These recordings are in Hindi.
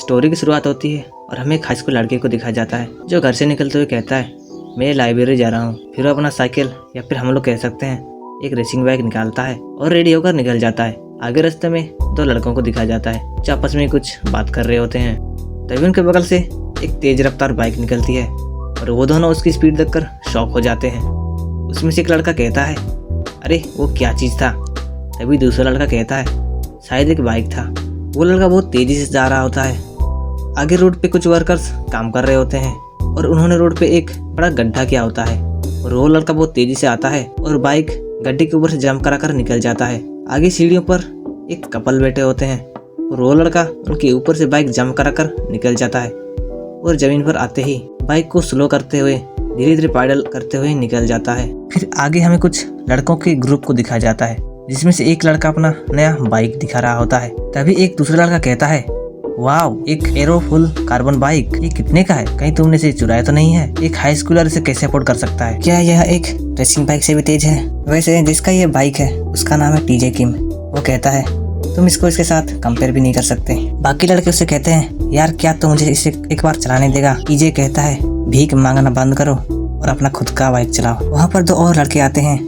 स्टोरी की शुरुआत होती है और हमें एक हाई स्कूल लड़के को दिखाया जाता है जो घर से निकलते हुए कहता है मैं लाइब्रेरी जा रहा हूँ। फिर वो अपना साइकिल या फिर हम लोग कह सकते हैं एक रेसिंग बाइक निकालता है और रेडी होकर निकल जाता है। आगे रास्ते में दो लड़कों को दिखाया जाता है जो आपस में कुछ बात कर रहे होते हैं। तभी उनके बगल से एक तेज रफ्तार बाइक निकलती है और वो दोनों उसकी स्पीड देखकर शॉक हो जाते हैं। उसमें से एक लड़का कहता है अरे वो क्या चीज़ था। तभी दूसरा लड़का कहता है शायद एक बाइक था। वो लड़का बहुत तेजी से जा रहा होता है। आगे रोड पे कुछ वर्कर्स काम कर रहे होते हैं और उन्होंने रोड पे एक बड़ा गड्ढा किया होता है और वो लड़का बहुत तेजी से आता है और बाइक गड्ढे के ऊपर से जंप कराकर निकल जाता है। आगे सीढ़ियों पर एक कपल बैठे होते हैं और वो लड़का उनके ऊपर से बाइक जंप कराकर निकल जाता है और जमीन पर आते ही बाइक को स्लो करते हुए धीरे धीरे पैडल करते हुए निकल जाता है। फिर आगे हमें कुछ लड़कों के ग्रुप को दिखाया जाता है जिसमें से एक लड़का अपना नया बाइक दिखा रहा होता है। तभी एक दूसरा लड़का कहता है वाव एक एरो फुल कार्बन बाइक, ये कितने का है, कहीं तुमने इसे चुराया तो नहीं है। एक हाई स्कूलर इसे कैसे अफोर्ड कर सकता है, क्या यह एक रेसिंग बाइक से भी तेज है। वैसे जिसका ये बाइक है उसका नाम है टीजे किम। वो कहता है तुम इसको इसके साथ कंपेयर भी नहीं कर सकते। बाकी लड़के उससे कहते हैं यार क्या तुम मुझे इसे एक बार चलाने देगा। टीजे कहता है भीख मांगना बंद करो और अपना खुद का बाइक चलाओ। वहाँ पर दो और लड़के आते हैं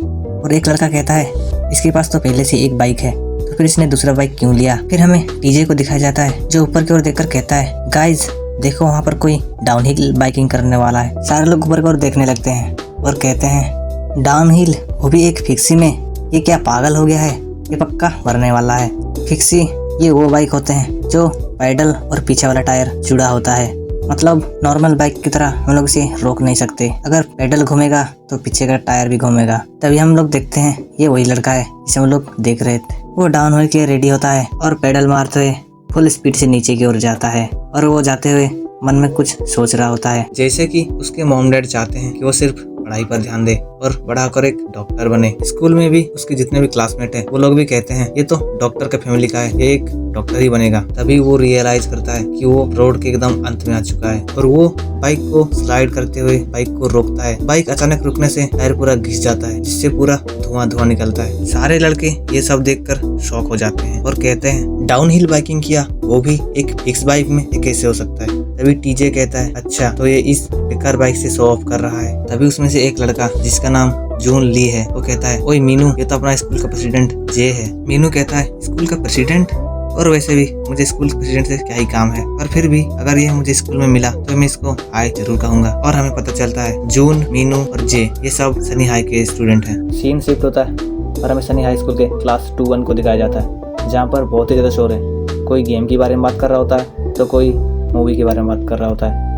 और एक लड़का कहता है इसके पास तो पहले से एक बाइक है तो फिर इसने दूसरा बाइक क्यों लिया। फिर हमें टीजे को दिखाया जाता है जो ऊपर की ओर देखकर कहता है गाइज देखो वहाँ पर कोई डाउनहिल बाइकिंग करने वाला है। सारे लोग ऊपर की ओर देखने लगते हैं और कहते हैं डाउनहिल, वो भी एक फिक्सी में, ये क्या पागल हो गया है, ये पक्का मरने वाला है। फिक्सी ये वो बाइक होते हैं जो पैडल और पीछे वाला टायर जुड़ा होता है, मतलब नॉर्मल बाइक की तरह हम लोग इसे रोक नहीं सकते। अगर पेडल घूमेगा तो पीछे का टायर भी घूमेगा। तभी हम लोग देखते हैं ये वही लड़का है जिसे हम लोग देख रहे थे। वो डाउन हो के रेडी होता है और पेडल मारते हुए फुल स्पीड से नीचे की ओर जाता है और वो जाते हुए मन में कुछ सोच रहा होता है जैसे कि उसके मॉम डैड चाहते हैं कि वो सिर्फ पढ़ाई पर ध्यान दे और बड़ा होकर एक डॉक्टर बने। स्कूल में भी उसके जितने भी क्लासमेट हैं वो लोग भी कहते हैं ये तो डॉक्टर का फैमिली का है, ये एक डॉक्टर ही बनेगा। तभी वो रियलाइज करता है कि वो रोड के एकदम अंत में आ चुका है और वो बाइक को स्लाइड करते हुए बाइक को रोकता है। बाइक अचानक रुकने से टायर पूरा घिस जाता है जिससे पूरा धुआं निकलता है। सारे लड़के ये सब देखकर शॉक हो जाते हैं और कहते हैं डाउनहिल बाइकिंग किया वो भी एक फिक्स बाइक में, ये कैसे हो सकता है। तभी टीजे कहता है अच्छा तो ये इस बेकार बाइक से शो ऑफ कर रहा है। तभी उसमें से एक लड़का जिसका नाम जून ली है वो कहता है ओए मीनू ये तो अपना स्कूल का प्रेसिडेंट जे है। मीनू कहता है स्कूल का प्रेसिडेंट, और वैसे भी मुझे स्कूल प्रेसिडेंट से क्या ही काम है, पर फिर भी अगर ये मुझे स्कूल में मिला तो मैं इसको हाय जरूर कहूंगा। और हमें पता चलता है जून, मीनू और जे ये सब सनी हाई के स्टूडेंट हैं। सीन शिफ्ट होता है और हमें सनी हाई स्कूल के क्लास 2-1 को दिखाया जाता है जहाँ पर बहुत ही ज्यादा शोर है। कोई गेम के बारे में बात कर रहा होता है तो कोई मूवी के बारे में बात कर रहा होता है।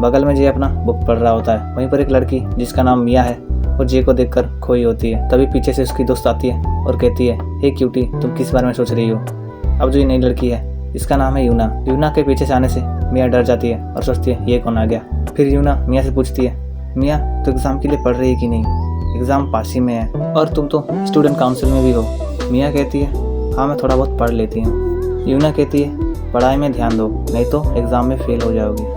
बगल में जे अपना बुक पढ़ रहा होता है। वहीं पर एक लड़की जिसका नाम मिया है वो जे को देखकर खोई होती है। तभी पीछे से उसकी दोस्त आती है और कहती है हे क्यूटी तुम किस बारे में सोच रही हो। अब जो ये नई लड़की है इसका नाम है यूना। यूना के पीछे से आने से मिया डर जाती है और सोचती है ये कौन आ गया। फिर यूना मिया से पूछती है मिया तो एग्ज़ाम के लिए पढ़ रही है कि नहीं, एग्ज़ाम पास ही में है और तुम तो स्टूडेंट काउंसिल में भी हो। मिया कहती है हाँ मैं थोड़ा बहुत पढ़ लेती हूँ। यूना कहती है पढ़ाई में ध्यान दो नहीं तो एग्ज़ाम में फेल हो जाओगी।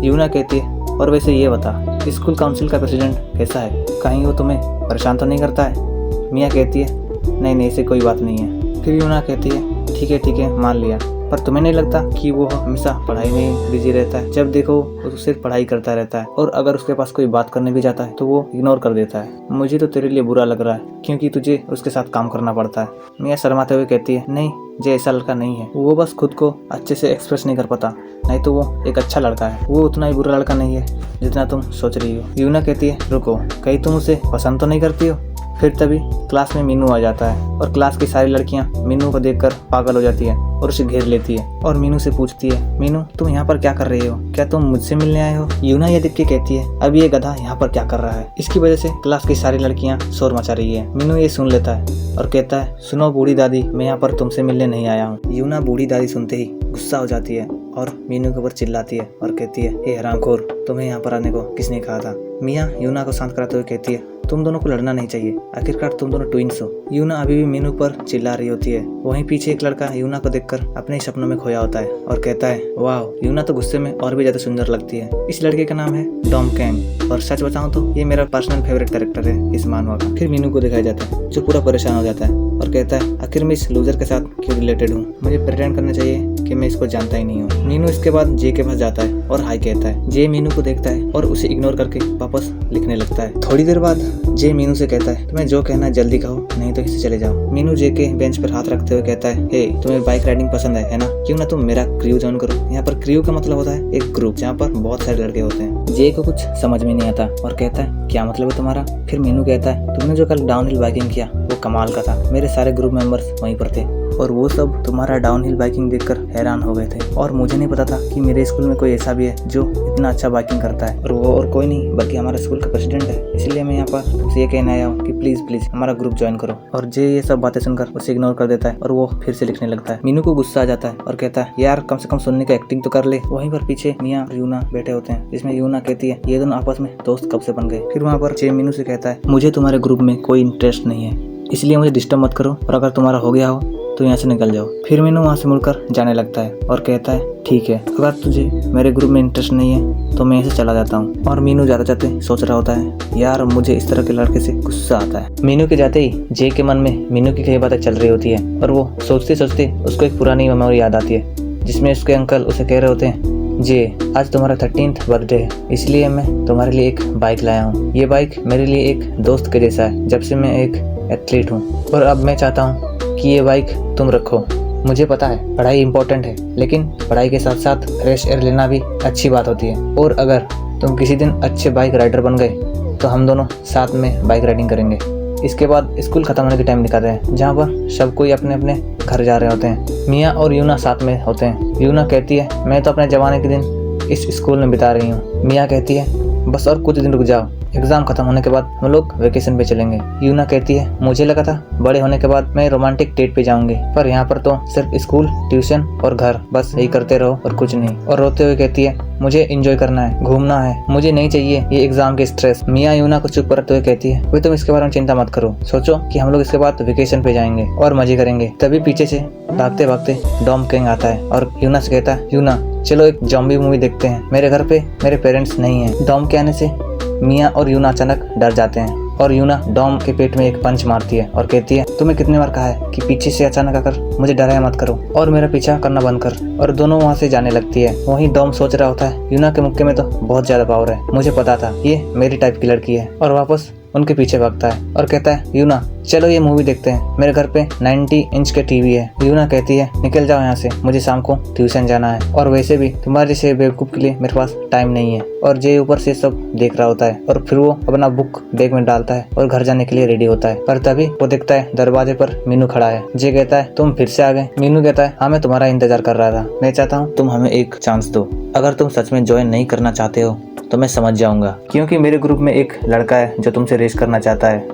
यूना कहती है और वैसे ये बता स्कूल काउंसिल का प्रेसिडेंट कैसा है, कहीं वो तुम्हें परेशान तो नहीं करता है। मिया कहती है नहीं ऐसे कोई बात नहीं है। फिर यूना कहती है ठीक है मान लिया, पर तुम्हें नहीं लगता कि वो हमेशा पढ़ाई में ही बिजी रहता है, जब देखो वो सिर्फ पढ़ाई करता रहता है और अगर उसके पास कोई बात करने भी जाता है तो वो इग्नोर कर देता है। मुझे तो तेरे लिए बुरा लग रहा है क्योंकि तुझे उसके साथ काम करना पड़ता है। मिया शर्माते हुए कहती है नहीं जे ऐसा लड़का नहीं है, वो बस खुद को अच्छे से एक्सप्रेस नहीं कर पाता, नहीं तो वो एक अच्छा लड़का है, वो उतना ही बुरा लड़का नहीं है जितना तुम सोच रही हो। यूना कहती है रुको कहीं तुम उसे पसंद तो नहीं करती हो। फिर तभी क्लास में मीनू आ जाता है और क्लास की सारी लड़कियां मीनू को देखकर पागल हो जाती है और उसे घेर लेती है और मीनू से पूछती है मीनू तुम यहाँ पर क्या कर रही हो, क्या तुम मुझसे मिलने आए हो। यूना ये देख के कहती है अब ये गधा यहाँ पर क्या कर रहा है। इसकी वजह से क्लास की सारी लड़कियां शोर मचा रही है। मीनू ये सुन लेता है और कहता है सुनो बूढ़ी दादी मैं यहाँ पर तुमसे मिलने नहीं आया हूँ। यूना बूढ़ी दादी सुनते ही गुस्सा हो जाती है और मीनू के ऊपर चिल्लाती है और कहती है हे हरामखोर तुम्हें यहाँ पर आने को किसने कहा था। मिया यूना को शांत कराते हुए कहती है तुम दोनों को लड़ना नहीं चाहिए, आखिरकार तुम दोनों ट्विंस हो। यूना अभी भी मीनू पर चिल्ला रही होती है। वहीं पीछे एक लड़का यूना को देखकर अपने सपनों में खोया होता है और कहता है, वाह, यूना तो गुस्से में और भी ज्यादा सुंदर लगती है। इस लड़के का नाम है डॉम कैंग और सच बताऊं तो ये मेरा पर्सनल फेवरेट कैरेक्टर है इस मानवा का। फिर मीनू को दिखाया जाता है जो पूरा परेशान हो जाता है और कहता है, आखिर मैं इस लूजर के साथ क्यों रिलेटेड हूँ, मुझे प्रिटेंड करना चाहिए कि मैं इसको जानता ही नहीं हूँ। मीनू इसके बाद जे के पास जाता है और हाई कहता है। जे मीनू को देखता है और उसे इग्नोर करके वापस लिखने लगता है। थोड़ी देर बाद जे मीनू से कहता है, तुम्हें जो कहना है जल्दी कहो, नहीं तो इससे चले जाओ। मीनू जे के बेंच पर हाथ रखते हुए कहता है, हे, तुम्हें बाइक राइडिंग पसंद है ना? क्यों ना तुम मेरा क्रू ज्वाइन करो। यहाँ पर क्रू का मतलब होता है एक ग्रुप जहाँ पर बहुत सारे लड़के होते हैं। जे को कुछ समझ में नहीं आता और कहता है, क्या मतलब है तुम्हारा? फिर मीनू कहता है, तुमने जो कल डाउनहिल बाइकिंग किया वो कमाल का था। मेरे सारे ग्रुप मेंबर्स वहीं पर थे और वो सब तुम्हारा डाउनहिल बाइकिंग देखकर हैरान हो गए थे और मुझे नहीं पता था कि मेरे स्कूल में कोई ऐसा भी है जो इतना अच्छा बाइकिंग करता है। और वो और कोई नहीं बल्कि हमारा स्कूल का प्रेसिडेंट है। इसलिए मैं यहाँ पर तुमसे ये कहने आया हूँ कि प्लीज हमारा ग्रुप ज्वाइन करो। और जे ये सब बातें सुनकर उसे इग्नोर कर देता है और वो फिर से लिखने लगता है। मीनू को गुस्सा आ जाता है और कहता है, यार कम से कम सुनने का एक्टिंग तो कर ले। वहीं पर पीछे मिया और यूना बैठे होते हैं जिसमें यूना कहती है, ये दोनों आपस में दोस्त कब से बन गए। फिर वहाँ पर जे मीनू से कहता है, मुझे तुम्हारे ग्रुप में कोई इंटरेस्ट नहीं है, इसलिए मुझे डिस्टर्ब मत करो और अगर तुम्हारा हो गया हो तो यहाँ से निकल जाओ। फिर मीनू वहाँ से मुड़कर जाने लगता है और कहता है, ठीक है, अगर तुझे मेरे ग्रुप में इंटरेस्ट नहीं है तो मैं यहाँ से चला जाता हूँ। और मीनू जाते जाते सोच रहा होता है, यार मुझे इस तरह के लड़के से गुस्सा आता है। मीनू के जाते ही जे के मन में मीनू की कई बातें चल रही होती है और वो सोचते सोचते उसको एक पुरानी मेमोरी याद आती है जिसमें उसके अंकल उसे कह रहे होते हैं, जे आज तुम्हारा 13th बर्थडे है, इसलिए मैं तुम्हारे लिए एक बाइक लाया हूँ। ये बाइक मेरे लिए एक दोस्त के जैसा है जब से मैं एक एथलीट हूँ और अब मैं चाहता हूँ कि ये बाइक तुम रखो। मुझे पता है पढ़ाई इंपॉर्टेंट है, लेकिन पढ़ाई के साथ साथ फ्रेश एयर लेना भी अच्छी बात होती है। और अगर तुम किसी दिन अच्छे बाइक राइडर बन गए तो हम दोनों साथ में बाइक राइडिंग करेंगे। इसके बाद स्कूल खत्म होने की टाइम दिखाते हैं जहाँ पर सब कोई अपने अपने घर जा रहे होते हैं। मिया और यूना साथ में होते हैं। यूना कहती है, मैं तो अपने जवानी के दिन इस स्कूल में बिता रही हूँ। मिया कहती है, बस और कुछ दिन रुक जाओ, एग्जाम खत्म होने के बाद हम लोग वेकेशन पे चलेंगे। यूना कहती है, मुझे लगा था बड़े होने के बाद मैं रोमांटिक डेट पे जाऊंगी, पर यहाँ पर तो सिर्फ स्कूल, ट्यूशन और घर, बस यही करते रहो और कुछ नहीं। और रोते हुए कहती है, मुझे एंजॉय करना है, घूमना है, मुझे नहीं चाहिए ये एग्जाम के स्ट्रेस। मिया यूना को चुप करते हुए कहती है, कोई तुम इसके बारे में चिंता मत करो, सोचो कि हम लोग इसके बाद वेकेशन पे जाएंगे और मजे करेंगे। तभी पीछे से भागते भागते डॉम कैंग आता है और यूना से कहता है, यूना चलो एक जॉम्बी मूवी देखते हैं, मेरे घर पे मेरे पेरेंट्स नहीं है। डॉम के आने से मिया और यूना अचानक डर जाते हैं और यूना डॉम के पेट में एक पंच मारती है और कहती है, तुम्हें कितने बार कहा है कि पीछे से अचानक आकर मुझे डराया मत करो और मेरा पीछा करना बंद कर। और दोनों वहाँ से जाने लगती है। वहीं डॉम सोच रहा होता है, यूना के मुक्के में तो बहुत ज्यादा पावर है, मुझे पता था ये मेरी टाइप की लड़की है। और वापस उनके पीछे भागता है और कहता है, यूना चलो ये मूवी देखते हैं, मेरे घर पे 90 इंच के टीवी है। यूना कहती है, निकल जाओ यहाँ से, मुझे शाम को ट्यूशन जाना है और वैसे भी तुम्हारे जैसे बेवकूफ के लिए मेरे पास टाइम नहीं है। और जे ऊपर से सब देख रहा होता है और फिर वो अपना बुक बैग में डालता है और घर जाने के लिए रेडी होता है। पर तभी वो देखता है दरवाजे पर मीनू खड़ा है। जे कहता है, तुम फिर से आ गए। मीनू कहता है, हाँ मैं तुम्हारा इंतजार कर रहा था, मैं चाहता हूँ तुम हमें एक चांस दो, अगर तुम सच में ज्वाइन नहीं करना चाहते हो तो मैं समझ जाऊंगा, क्योंकि मेरे ग्रुप में एक लड़का है जो तुमसे रेस करना चाहता है,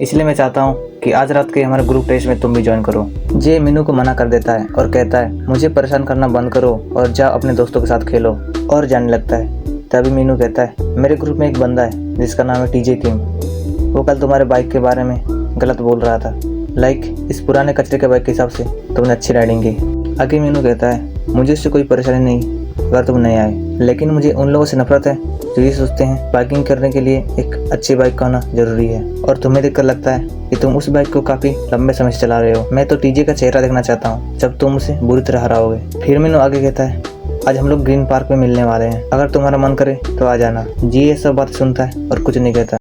इसलिए मैं चाहता हूँ कि आज रात के हमारे ग्रुप रेस में तुम भी ज्वाइन करो। जे मीनू को मना कर देता है और कहता है, मुझे परेशान करना बंद करो और जाओ अपने दोस्तों के साथ खेलो। और जाने लगता है। तभी मीनू कहता है, मेरे ग्रुप में एक बंदा है जिसका नाम है टीजे किंग, वो कल तुम्हारे बाइक के बारे में गलत बोल रहा था, इस पुराने कचरे के बाइक के हिसाब से तुमने अच्छी राइडिंग की। आगे मीनू कहता है, मुझे इससे कोई परेशानी नहीं अगर तुम नहीं आए, लेकिन मुझे उन लोगों से नफरत है जो ये सोचते हैं बाइकिंग करने के लिए एक अच्छी बाइक का होना जरूरी है और तुम्हें देखकर लगता है कि तुम उस बाइक को काफी लंबे समय से चला रहे हो। मैं तो टीजे का चेहरा देखना चाहता हूँ जब तुम उसे बुरी तरह हराओगे। फिर मीनू आगे कहता है, आज हम लोग ग्रीन पार्क में मिलने वाले हैं, अगर तुम्हारा मन करे तो आ जाना। जी ये सब बात सुनता है और कुछ नहीं कहता।